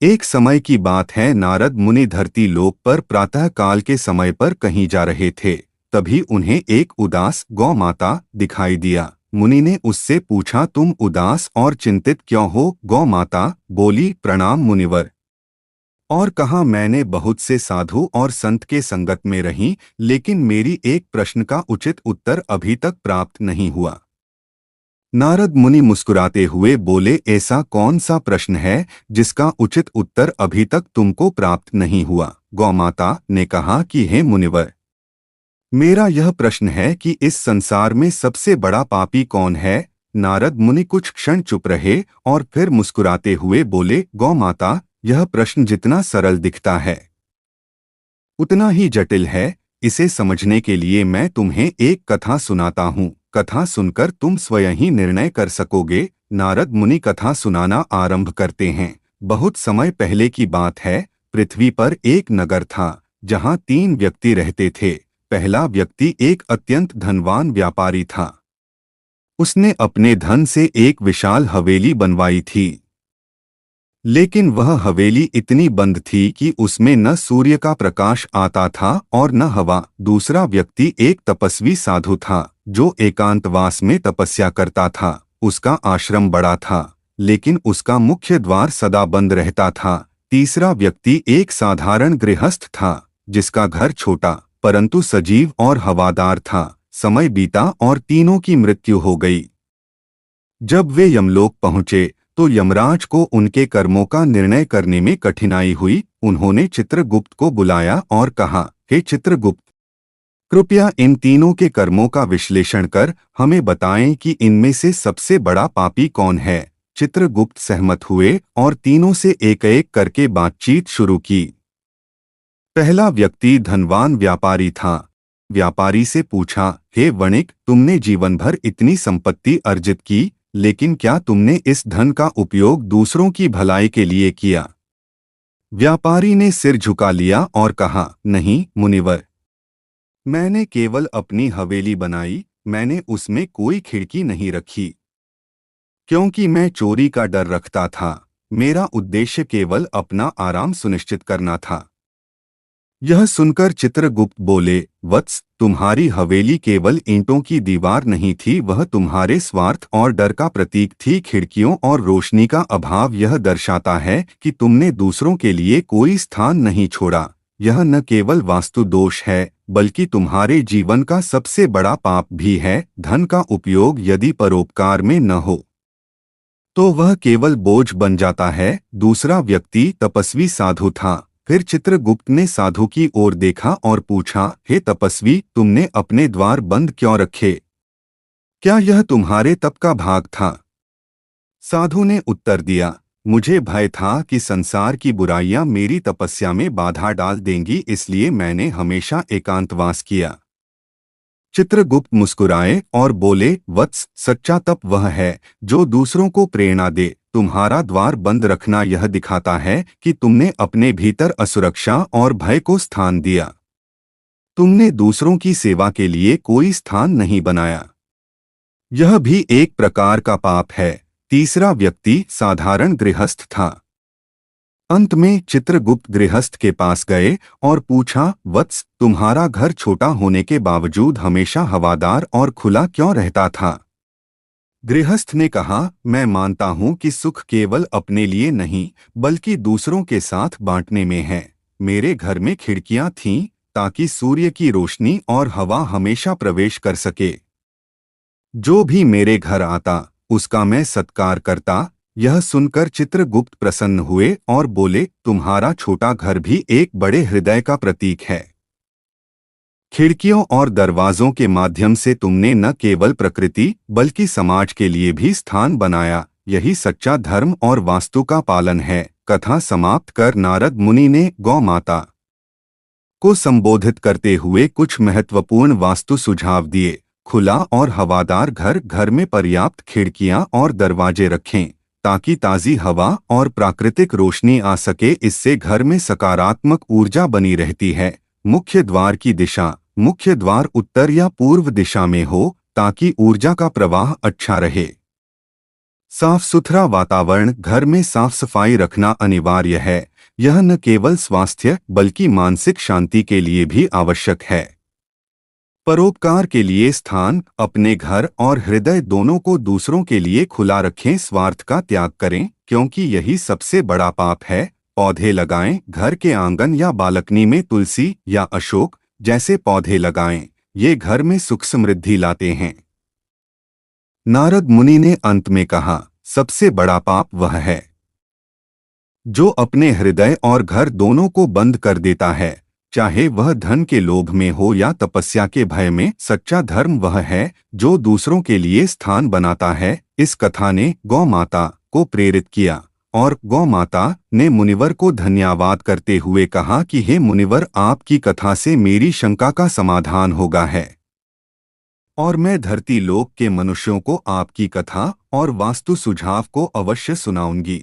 एक समय की बात है, नारद मुनि धरती लोक पर प्रातः काल के समय पर कहीं जा रहे थे। तभी उन्हें एक उदास गौ माता दिखाई दिया। मुनि ने उससे पूछा, तुम उदास और चिंतित क्यों हो? गौ माता बोली, प्रणाम मुनिवर। और कहा, मैंने बहुत से साधु और संत के संगत में रही, लेकिन मेरी एक प्रश्न का उचित उत्तर अभी तक प्राप्त नहीं हुआ। नारद मुनि मुस्कुराते हुए बोले, ऐसा कौन सा प्रश्न है जिसका उचित उत्तर अभी तक तुमको प्राप्त नहीं हुआ? गौमाता ने कहा कि हे मुनिवर, मेरा यह प्रश्न है कि इस संसार में सबसे बड़ा पापी कौन है? नारद मुनि कुछ क्षण चुप रहे और फिर मुस्कुराते हुए बोले, गौमाता, यह प्रश्न जितना सरल दिखता है उतना ही जटिल है। इसे समझने के लिए मैं तुम्हें एक कथा सुनाता हूँ। कथा सुनकर तुम स्वयं ही निर्णय कर सकोगे। नारद मुनि कथा सुनाना आरंभ करते हैं। बहुत समय पहले की बात है। पृथ्वी पर एक नगर था जहाँ 3 व्यक्ति रहते थे। पहला व्यक्ति एक अत्यंत धनवान व्यापारी था। उसने अपने धन से एक विशाल हवेली बनवाई थी, लेकिन वह हवेली इतनी बंद थी कि उसमें न सूर्य का प्रकाश आता था और न हवा। दूसरा व्यक्ति एक तपस्वी साधु था जो एकांतवास में तपस्या करता था। उसका आश्रम बड़ा था, लेकिन उसका मुख्य द्वार सदा बंद रहता था। तीसरा व्यक्ति एक साधारण गृहस्थ था जिसका घर छोटा परंतु सजीव और हवादार था। समय बीता और तीनों की मृत्यु हो गई। जब वे यमलोक पहुंचे तो यमराज को उनके कर्मों का निर्णय करने में कठिनाई हुई। उन्होंने चित्रगुप्त को बुलाया और कहा, हे चित्रगुप्त, कृपया इन तीनों के कर्मों का विश्लेषण कर हमें बताएं कि इनमें से सबसे बड़ा पापी कौन है। चित्रगुप्त सहमत हुए और तीनों से एक-एक करके बातचीत शुरू की। पहला व्यक्ति धनवान व्यापारी था। व्यापारी से पूछा, हे वणिक, तुमने जीवन भर इतनी संपत्ति अर्जित की, लेकिन क्या तुमने इस धन का उपयोग दूसरों की भलाई के लिए किया? व्यापारी ने सिर झुका लिया और कहा, नहीं मुनिवर, मैंने केवल अपनी हवेली बनाई। मैंने उसमें कोई खिड़की नहीं रखी, क्योंकि मैं चोरी का डर रखता था। मेरा उद्देश्य केवल अपना आराम सुनिश्चित करना था। यह सुनकर चित्रगुप्त बोले, वत्स, तुम्हारी हवेली केवल ईंटों की दीवार नहीं थी, वह तुम्हारे स्वार्थ और डर का प्रतीक थी। खिड़कियों और रोशनी का अभाव यह दर्शाता है कि तुमने दूसरों के लिए कोई स्थान नहीं छोड़ा। यह न केवल वास्तु दोष है, बल्कि तुम्हारे जीवन का सबसे बड़ा पाप भी है। धन का उपयोग यदि परोपकार में न हो तो वह केवल बोझ बन जाता है। दूसरा व्यक्ति तपस्वी साधु था। फिर चित्रगुप्त ने साधु की ओर देखा और पूछा, हे तपस्वी, तुमने अपने द्वार बंद क्यों रखे? क्या यह तुम्हारे तप का भाग था? साधु ने उत्तर दिया, मुझे भय था कि संसार की बुराइयां मेरी तपस्या में बाधा डाल देंगी, इसलिए मैंने हमेशा एकांतवास किया। चित्रगुप्त मुस्कुराए और बोले, वत्स, सच्चा तप वह है जो दूसरों को प्रेरणा दे। तुम्हारा द्वार बंद रखना यह दिखाता है कि तुमने अपने भीतर असुरक्षा और भय को स्थान दिया। तुमने दूसरों की सेवा के लिए कोई स्थान नहीं बनाया। यह भी एक प्रकार का पाप है। तीसरा व्यक्ति साधारण गृहस्थ था। अंत में चित्रगुप्त गृहस्थ के पास गए और पूछा, वत्स, तुम्हारा घर छोटा होने के बावजूद हमेशा हवादार और खुला क्यों रहता था? गृहस्थ ने कहा, मैं मानता हूँ कि सुख केवल अपने लिए नहीं बल्कि दूसरों के साथ बांटने में है। मेरे घर में खिड़कियां थीं ताकि सूर्य की रोशनी और हवा हमेशा प्रवेश कर सके। जो भी मेरे घर आता उसका मैं सत्कार करता। यह सुनकर चित्रगुप्त प्रसन्न हुए और बोले, तुम्हारा छोटा घर भी एक बड़े हृदय का प्रतीक है। खिड़कियों और दरवाजों के माध्यम से तुमने न केवल प्रकृति बल्कि समाज के लिए भी स्थान बनाया। यही सच्चा धर्म और वास्तु का पालन है। कथा समाप्त कर नारद मुनि ने गौ माता को संबोधित करते हुए कुछ महत्वपूर्ण वास्तु सुझाव दिए। खुला और हवादार घर में पर्याप्त खिड़कियां और दरवाजे रखें ताकि ताज़ी हवा और प्राकृतिक रोशनी आ सके। इससे घर में सकारात्मक ऊर्जा बनी रहती है। मुख्य द्वार की दिशा, मुख्य द्वार उत्तर या पूर्व दिशा में हो ताकि ऊर्जा का प्रवाह अच्छा रहे। साफ सुथरा वातावरण, घर में साफ सफाई रखना अनिवार्य है। यह न केवल स्वास्थ्य बल्कि मानसिक शांति के लिए भी आवश्यक है। परोपकार के लिए स्थान, अपने घर और हृदय दोनों को दूसरों के लिए खुला रखें। स्वार्थ का त्याग करें, क्योंकि यही सबसे बड़ा पाप है। पौधे लगाएं, घर के आंगन या बालकनी में तुलसी या अशोक जैसे पौधे लगाएं। ये घर में सुख समृद्धि लाते हैं। नारद मुनि ने अंत में कहा, सबसे बड़ा पाप वह है जो अपने हृदय और घर दोनों को बंद कर देता है, चाहे वह धन के लोभ में हो या तपस्या के भय में। सच्चा धर्म वह है जो दूसरों के लिए स्थान बनाता है। इस कथा ने गौ माता को प्रेरित किया और गौ माता ने मुनिवर को धन्यवाद करते हुए कहा कि हे मुनिवर, आपकी कथा से मेरी शंका का समाधान होगा है और मैं धरती लोक के मनुष्यों को आपकी कथा और वास्तु सुझाव को अवश्य सुनाऊंगी।